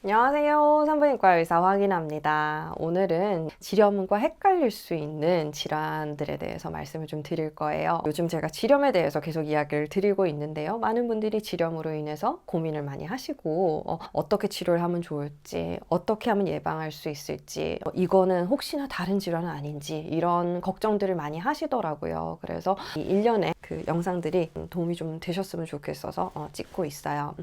안녕하세요. 산부인과 의사 확인합니다. 오늘은 지렴과 헷갈릴 수 있는 질환들에 대해서 말씀을 좀 드릴 거예요. 요즘 제가 지렴에 대해서 계속 이야기를 드리고 있는데요. 많은 분들이 지렴으로 인해서 고민을 많이 하시고 어떻게 치료를 하면 좋을지, 어떻게 하면 예방할 수 있을지, 이거는 혹시나 다른 질환은 아닌지 이런 걱정들을 많이 하시더라고요. 그래서 이 일련의 그 영상들이 도움이 좀 되셨으면 좋겠어서 찍고 있어요.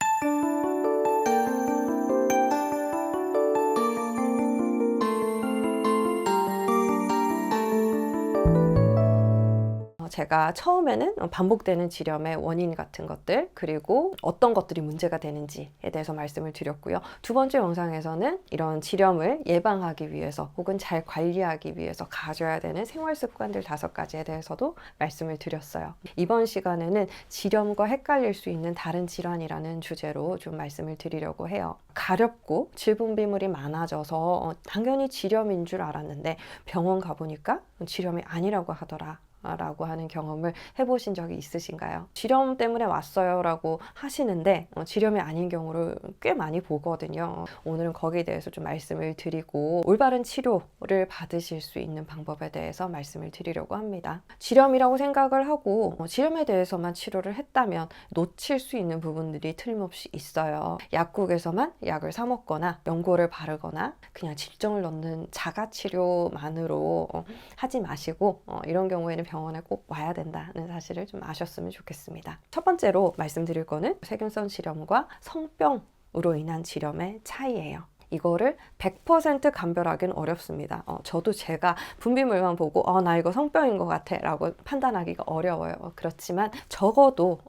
제가 처음에는 반복되는 지렴의 원인 같은 것들, 그리고 어떤 것들이 문제가 되는지에 대해서 말씀을 드렸고요. 두 번째 영상에서는 이런 지렴을 예방하기 위해서 혹은 잘 관리하기 위해서 가져야 되는 생활 습관들 5가지에 대해서도 말씀을 드렸어요. 이번 시간에는 지렴과 헷갈릴 수 있는 다른 질환이라는 주제로 좀 말씀을 드리려고 해요. 가렵고 질분비물이 많아져서 당연히 지렴인 줄 알았는데 병원 가보니까 지렴이 아니라고 하더라 라고 하는 경험을 해보신 적이 있으신가요? 지렴 때문에 왔어요 라고 하시는데 지렴이 아닌 경우를 꽤 많이 보거든요. 오늘은 거기에 대해서 좀 말씀을 드리고 올바른 치료를 받으실 수 있는 방법에 대해서 말씀을 드리려고 합니다. 지렴이라고 생각을 하고 지렴에 대해서만 치료를 했다면 놓칠 수 있는 부분들이 틀림없이 있어요. 약국에서만 약을 사 먹거나 연고를 바르거나 그냥 질정을 넣는 자가치료만으로 하지 마시고 이런 경우에는 병원에 꼭 와야 된다는 사실을 좀 아셨으면 좋겠습니다. 첫 번째로 말씀드릴 거는 세균성 지렴과 성병으로 인한 지렴의 차이예요. 이거를 100% 감별하기는 어렵습니다. 저도 제가 분비물만 보고 나 이거 성병인 것 같아 라고 판단하기가 어려워요. 그렇지만 적어도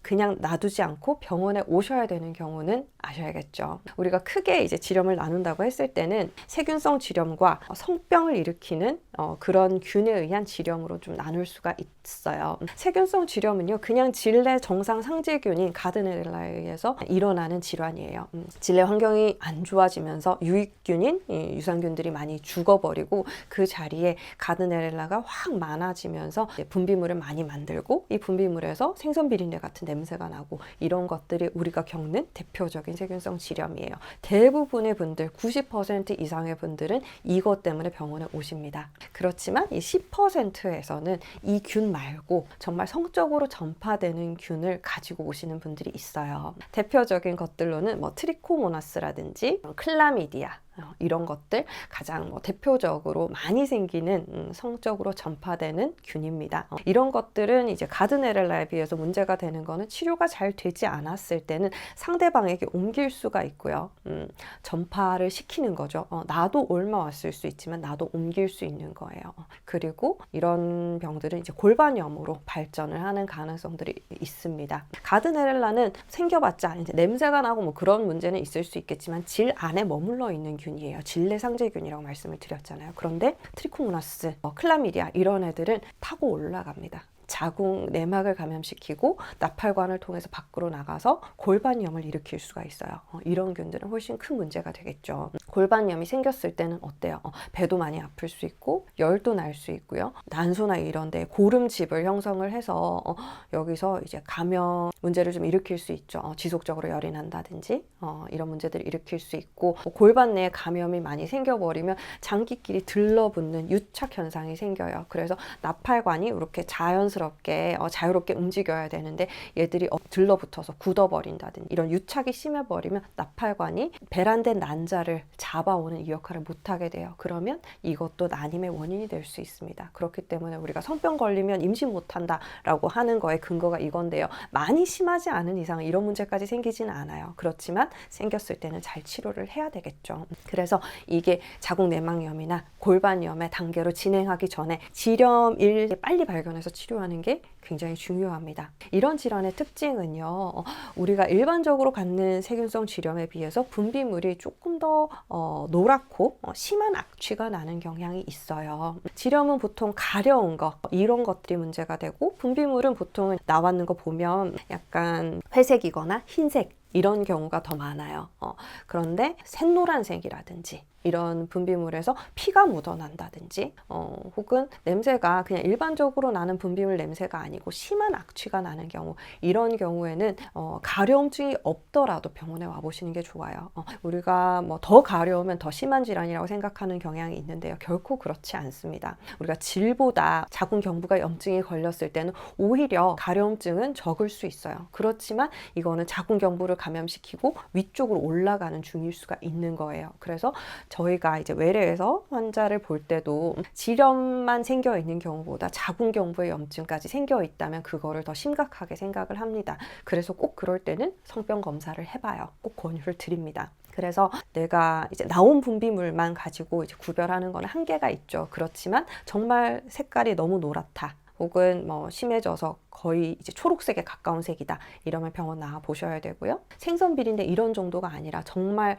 그냥 놔두지 않고 병원에 오셔야 되는 경우는 아셔야겠죠. 우리가 크게 이제 지렴을 나눈다고 했을 때는 세균성 지렴과 성병을 일으키는 그런 균에 의한 지렴으로 좀 나눌 수가 있어요. 세균성 지렴은요, 그냥 질내 정상 상재균인 가드네렐라에 의해서 일어나는 질환이에요. 질내 환경이 안 좋아지면서 유익균인 유산균들이 많이 죽어버리고 그 자리에 가드네렐라가 확 많아지면서 분비물을 많이 만들고 이 분비물에서 생선 비린내 같은 냄새가 나고 이런 것들이 우리가 겪는 대표적인 세균성 지렴이에요. 대부분의 분들, 90% 이상의 분들은 이것 때문에 병원에 오십니다. 그렇지만 이 10%에서는 이 균 말고 정말 성적으로 전파되는 균을 가지고 오시는 분들이 있어요. 대표적인 것들로는 트리코모나스라든지 클라미디아 이런 것들 가장 대표적으로 많이 생기는 성적으로 전파되는 균입니다. 이런 것들은 이제 가드네렐라에 비해서 문제가 되는 거는 치료가 잘 되지 않았을 때는 상대방에게 옮길 수가 있고요. 전파를 시키는 거죠. 나도 옮아왔을 수 있지만 나도 옮길 수 있는 거예요. 그리고 이런 병들은 이제 골반염으로 발전을 하는 가능성들이 있습니다. 가드네렐라는 생겨봤자 이제 냄새가 나고 뭐 그런 문제는 있을 수 있겠지만 질 안에 머물러 있는 균이에요. 질내 상재균이라고 말씀을 드렸잖아요. 그런데 트리코모나스, 클라미디아 이런 애들은 타고 올라갑니다. 자궁 내막을 감염시키고 나팔관을 통해서 밖으로 나가서 골반염을 일으킬 수가 있어요. 이런 균들은 훨씬 큰 문제가 되겠죠. 골반염이 생겼을 때는 어때요? 배도 많이 아플 수 있고 열도 날 수 있고요. 난소나 이런 데 고름집을 형성을 해서 여기서 이제 감염 문제를 좀 일으킬 수 있죠. 지속적으로 열이 난다든지 이런 문제들을 일으킬 수 있고 골반 내에 감염이 많이 생겨버리면 장기끼리 들러붙는 유착 현상이 생겨요. 그래서 나팔관이 이렇게 자유롭게 움직여야 되는데 얘들이 들러붙어서 굳어버린다든지 이런 유착이 심해버리면 나팔관이 배란된 난자를 잡아오는 이 역할을 못하게 돼요. 그러면 이것도 난임의 원인이 될 수 있습니다. 그렇기 때문에 우리가 성병 걸리면 임신 못한다 라고 하는 거에 근거가 이건데요. 많이 심하지 않은 이상 이런 문제까지 생기지는 않아요. 그렇지만 생겼을 때는 잘 치료를 해야 되겠죠. 그래서 이게 자궁내막염이나 골반염의 단계로 진행하기 전에 지렴을 빨리 발견해서 치료하는 게 굉장히 중요합니다. 이런 질환의 특징은요, 우리가 일반적으로 갖는 세균성 지렴에 비해서 분비물이 조금 더 노랗고 심한 악취가 나는 경향이 있어요. 지렴은 보통 가려운 거 이런 것들이 문제가 되고 분비물은 보통 나왔는 거 보면 약간 회색이거나 흰색 이런 경우가 더 많아요. 그런데 샛노란색이라든지 이런 분비물에서 피가 묻어난다든지 혹은 냄새가 그냥 일반적으로 나는 분비물 냄새가 아니고 심한 악취가 나는 경우, 이런 경우에는 가려움증이 없더라도 병원에 와보시는 게 좋아요. 우리가 뭐 더 가려우면 더 심한 질환이라고 생각하는 경향이 있는데요. 결코 그렇지 않습니다. 우리가 질보다 자궁경부가 염증이 걸렸을 때는 오히려 가려움증은 적을 수 있어요. 그렇지만 이거는 자궁경부를 감염시키고 위쪽으로 올라가는 중일 수가 있는 거예요. 그래서 저희가 이제 외래에서 환자를 볼 때도 질염만 생겨 있는 경우보다 자궁경부에 염증까지 생겨 있다면 그거를 더 심각하게 생각을 합니다. 그래서 꼭 그럴 때는 성병 검사를 해봐요. 꼭 권유를 드립니다. 그래서 내가 이제 나온 분비물만 가지고 이제 구별하는 건 한계가 있죠. 그렇지만 정말 색깔이 너무 노랗다, 혹은 뭐 심해져서 거의 이제 초록색에 가까운 색이다, 이러면 병원 나와 보셔야 되고요. 생선 비린내 이런 정도가 아니라 정말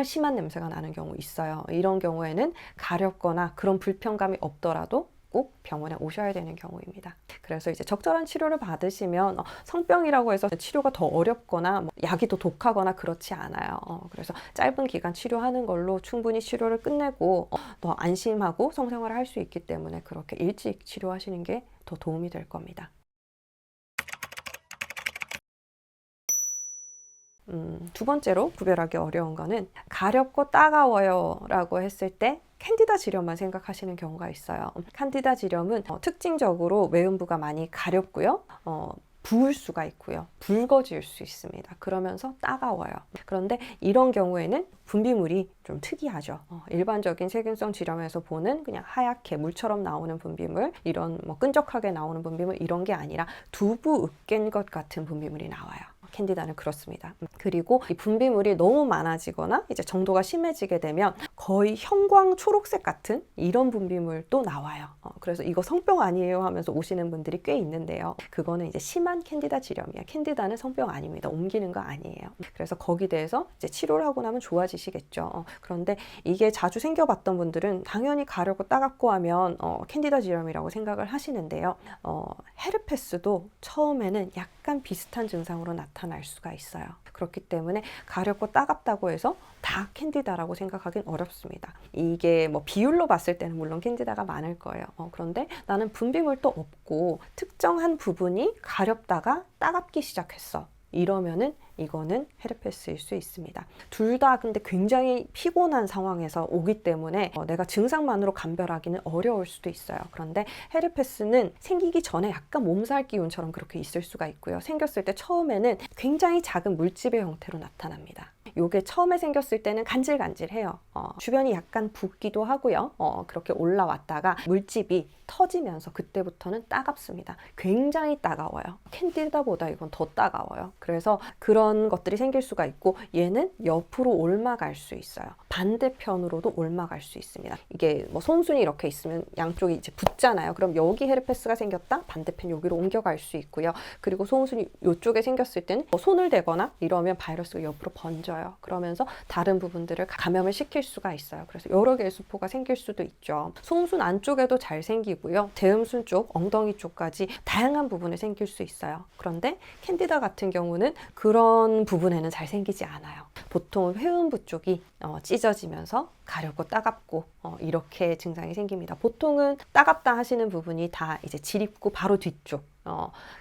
심한 냄새가 나는 경우 있어요. 이런 경우에는 가렵거나 그런 불편감이 없더라도 꼭 병원에 오셔야 되는 경우입니다. 그래서 이제 적절한 치료를 받으시면 성병이라고 해서 치료가 더 어렵거나 뭐 약이 더 독하거나 그렇지 않아요. 그래서 짧은 기간 치료하는 걸로 충분히 치료를 끝내고 더 안심하고 성생활을 할 수 있기 때문에 그렇게 일찍 치료하시는 게 더 도움이 될 겁니다. 두 번째로 구별하기 어려운 거는 가렵고 따가워요 라고 했을 때 캔디다 질염만 생각하시는 경우가 있어요. 캔디다 질염은 특징적으로 외음부가 많이 가렵고요. 부을 수가 있고요. 붉어질 수 있습니다. 그러면서 따가워요. 그런데 이런 경우에는 분비물이 좀 특이하죠. 일반적인 세균성 질염에서 보는 그냥 하얗게 물처럼 나오는 분비물, 이런 뭐 끈적하게 나오는 분비물, 이런 게 아니라 두부 으깬 것 같은 분비물이 나와요. 캔디다는 그렇습니다. 그리고 이 분비물이 너무 많아지거나 이제 정도가 심해지게 되면 거의 형광 초록색 같은 이런 분비물도 나와요. 그래서 이거 성병 아니에요 하면서 오시는 분들이 꽤 있는데요. 그거는 이제 심한 캔디다 질염이에요. 캔디다는 성병 아닙니다. 옮기는 거 아니에요. 그래서 거기에 대해서 이제 치료를 하고 나면 좋아지시겠죠. 그런데 이게 자주 생겨봤던 분들은 당연히 가렵고 따갑고 하면 캔디다 질염이라고 생각을 하시는데요. 헤르페스도 처음에는 약간 비슷한 증상으로 나타날 수가 있어요. 그렇기 때문에 가렵고 따갑다고 해서 다 캔디다라고 생각하긴 어렵습니다. 이게 뭐 비율로 봤을 때는 물론 캔디다가 많을 거예요. 그런데 나는 분비물도 없고 특정한 부분이 가렵다가 따갑기 시작했어, 이러면은 이거는 헤르페스일 수 있습니다. 둘 다 근데 굉장히 피곤한 상황에서 오기 때문에 내가 증상만으로 감별하기는 어려울 수도 있어요. 그런데 헤르페스는 생기기 전에 약간 몸살 기운처럼 그렇게 있을 수가 있고요. 생겼을 때 처음에는 굉장히 작은 물집의 형태로 나타납니다. 요게 처음에 생겼을 때는 간질간질해요. 주변이 약간 붓기도 하고요. 그렇게 올라왔다가 물집이 터지면서 그때부터는 따갑습니다. 굉장히 따가워요. 캔디다보다 이건 더 따가워요. 그래서 그런 것들이 생길 수가 있고, 얘는 옆으로 옮아갈 수 있어요. 반대편으로도 옮아갈 수 있습니다. 이게 뭐 송순이 이렇게 있으면 양쪽이 이제 붙잖아요. 그럼 여기 헤르페스가 생겼다, 반대편 여기로 옮겨갈 수 있고요. 그리고 송순이 이쪽에 생겼을 때는 손을 대거나 이러면 바이러스가 옆으로 번져요. 그러면서 다른 부분들을 감염을 시킬 수가 있어요. 그래서 여러 개의 수포가 생길 수도 있죠. 송순 안쪽에도 잘 생기고요. 대음순 쪽, 엉덩이 쪽까지 다양한 부분에 생길 수 있어요. 그런데 캔디다 같은 경우는 그런 부분에는 잘 생기지 않아요. 보통 회음부 쪽이 찢어지면서 가렵고 따갑고 이렇게 증상이 생깁니다. 보통은 따갑다 하시는 부분이 다 이제 지립구 바로 뒤쪽,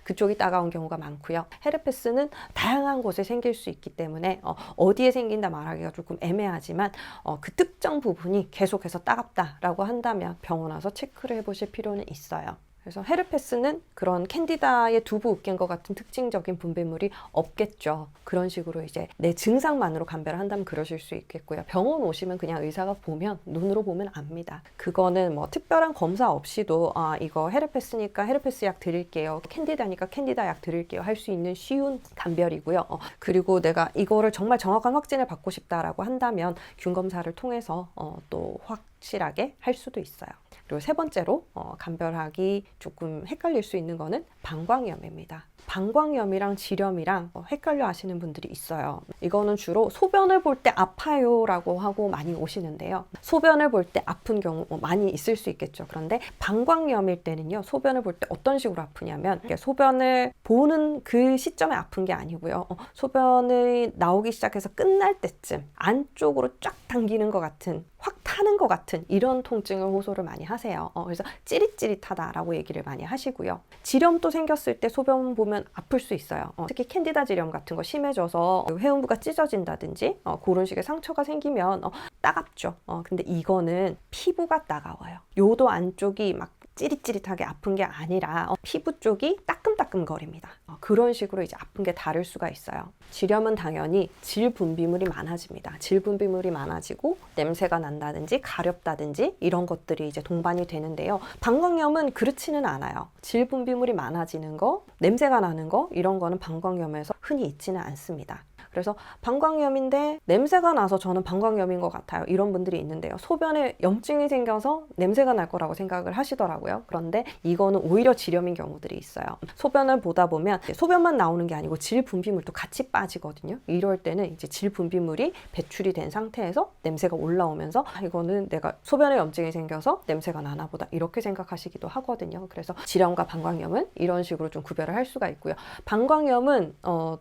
그쪽이 따가운 경우가 많고요. 헤르페스는 다양한 곳에 생길 수 있기 때문에 어디에 생긴다 말하기가 조금 애매하지만 그 특정 부분이 계속해서 따갑다라고 한다면 병원 와서 체크를 해보실 필요는 있어요. 그래서 헤르페스는 그런 캔디다의 두부 으깬 것 같은 특징적인 분비물이 없겠죠. 그런 식으로 이제 내 증상만으로 감별을 한다면 그러실 수 있겠고요. 병원 오시면 그냥 의사가 보면, 눈으로 보면 압니다. 그거는 뭐 특별한 검사 없이도 이거 헤르페스니까 헤르페스 약 드릴게요, 캔디다니까 캔디다 약 드릴게요 할 수 있는 쉬운 감별이고요. 그리고 내가 이거를 정말 정확한 확진을 받고 싶다라고 한다면 균 검사를 통해서 또 확실하게 할 수도 있어요. 그리고 세 번째로 감별하기 조금 헷갈릴 수 있는 거는 방광염입니다. 방광염이랑 지렴이랑 헷갈려 하시는 분들이 있어요. 이거는 주로 소변을 볼 때 아파요 라고 하고 많이 오시는데요. 소변을 볼 때 아픈 경우 많이 있을 수 있겠죠. 그런데 방광염일 때는요, 소변을 볼 때 어떤 식으로 아프냐면 소변을 보는 그 시점에 아픈 게 아니고요. 소변이 나오기 시작해서 끝날 때쯤 안쪽으로 쫙 당기는 것 같은, 확 타는 것 같은 이런 통증을 호소를 많이 하세요. 그래서 찌릿찌릿하다라고 얘기를 많이 하시고요. 지렴도 생겼을 때 소변 보면 아플 수 있어요. 특히 캔디다 지렴 같은 거 심해져서 회음부가 찢어진다든지 그런 식의 상처가 생기면 따갑죠. 근데 이거는 피부가 따가워요. 요도 안쪽이 막 찌릿찌릿하게 아픈 게 아니라 피부 쪽이 따끔따끔거립니다. 그런 식으로 이제 아픈 게 다를 수가 있어요. 지렴은 당연히 질 분비물이 많아집니다. 질 분비물이 많아지고 냄새가 난다든지 가렵다든지 이런 것들이 이제 동반이 되는데요. 방광염은 그렇지는 않아요. 질 분비물이 많아지는 거, 냄새가 나는 거 이런 거는 방광염에서 흔히 있지는 않습니다. 그래서 방광염인데 냄새가 나서 저는 방광염인 것 같아요. 이런 분들이 있는데요. 소변에 염증이 생겨서 냄새가 날 거라고 생각을 하시더라고요. 그런데 이거는 오히려 지렴인 경우들이 있어요. 소변을 보다 보면 소변만 나오는 게 아니고 질 분비물도 같이 빠지거든요. 이럴 때는 이제 질 분비물이 배출이 된 상태에서 냄새가 올라오면서 이거는 내가 소변에 염증이 생겨서 냄새가 나나 보다 이렇게 생각하시기도 하거든요. 그래서 지렴과 방광염은 이런 식으로 좀 구별을 할 수가 있고요. 방광염은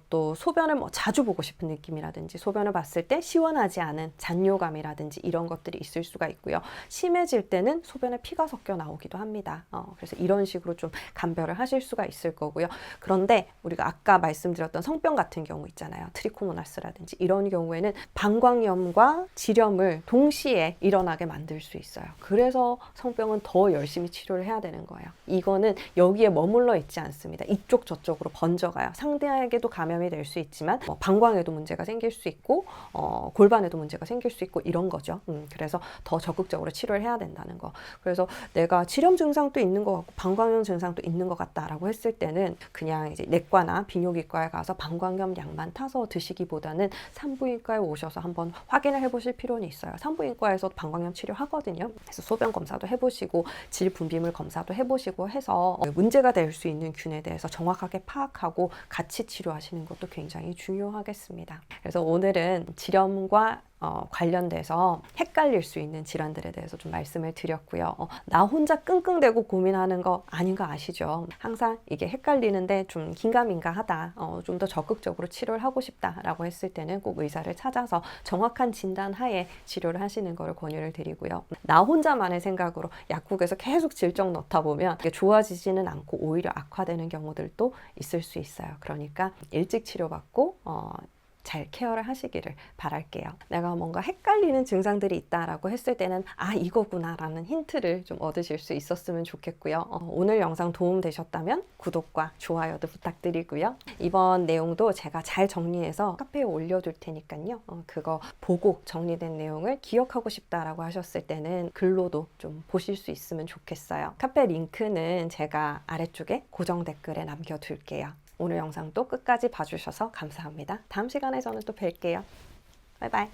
또 소변을 자주 보고 싶은 느낌이라든지 소변을 봤을 때 시원하지 않은 잔뇨감이라든지 이런 것들이 있을 수가 있고요. 심해질 때는 소변에 피가 섞여 나오기도 합니다. 그래서 이런 식으로 좀 감별을 하실 수가 있을 거고요. 그런데 우리가 아까 말씀드렸던 성병 같은 경우 있잖아요. 트리코모나스라든지 이런 경우에는 방광염과 지렴을 동시에 일어나게 만들 수 있어요. 그래서 성병은 더 열심히 치료를 해야 되는 거예요. 이거는 여기에 머물러 있지 않습니다. 이쪽 저쪽으로 번져가요. 상대에게도 감염이 될 수 있지만 방광에도 문제가 생길 수 있고 골반에도 문제가 생길 수 있고 이런 거죠. 그래서 더 적극적으로 치료를 해야 된다는 거. 그래서 내가 지렴 증상도 있는 것 같고 방광염 증상도 있는 것 같다라고 했을 때는 그냥 이제 내과나 비뇨기과에 가서 방광염 약만 타서 드시기보다는 산부인과에 오셔서 한번 확인을 해보실 필요는 있어요. 산부인과에서 방광염 치료하거든요. 그래서 소변 검사도 해보시고 질 분비물 검사도 해보시고 해서 문제가 될 수 있는 균에 대해서 정확하게 파악하고 같이 치료하시는 것도 굉장히 중요하겠습니다. 그래서 오늘은 지렴과 관련돼서 헷갈릴 수 있는 질환들에 대해서 좀 말씀을 드렸고요. 나 혼자 끙끙대고 고민하는 거 아닌 거 아시죠? 항상 이게 헷갈리는데 좀 긴가민가하다, 좀 더 적극적으로 치료를 하고 싶다라고 했을 때는 꼭 의사를 찾아서 정확한 진단 하에 치료를 하시는 걸 권유를 드리고요. 나 혼자만의 생각으로 약국에서 계속 질적 넣다 보면 이게 좋아지지는 않고 오히려 악화되는 경우들도 있을 수 있어요. 그러니까 일찍 치료받고 잘 케어를 하시기를 바랄게요. 내가 뭔가 헷갈리는 증상들이 있다라고 했을 때는 아 이거구나 라는 힌트를 좀 얻으실 수 있었으면 좋겠고요. 오늘 영상 도움 되셨다면 구독과 좋아요도 부탁드리고요. 이번 내용도 제가 잘 정리해서 카페에 올려둘 테니까요. 그거 보고 정리된 내용을 기억하고 싶다라고 하셨을 때는 글로도 좀 보실 수 있으면 좋겠어요. 카페 링크는 제가 아래쪽에 고정 댓글에 남겨둘게요. 오늘 영상도 끝까지 봐주셔서 감사합니다. 다음 시간에 저는 또 뵐게요. 바이바이.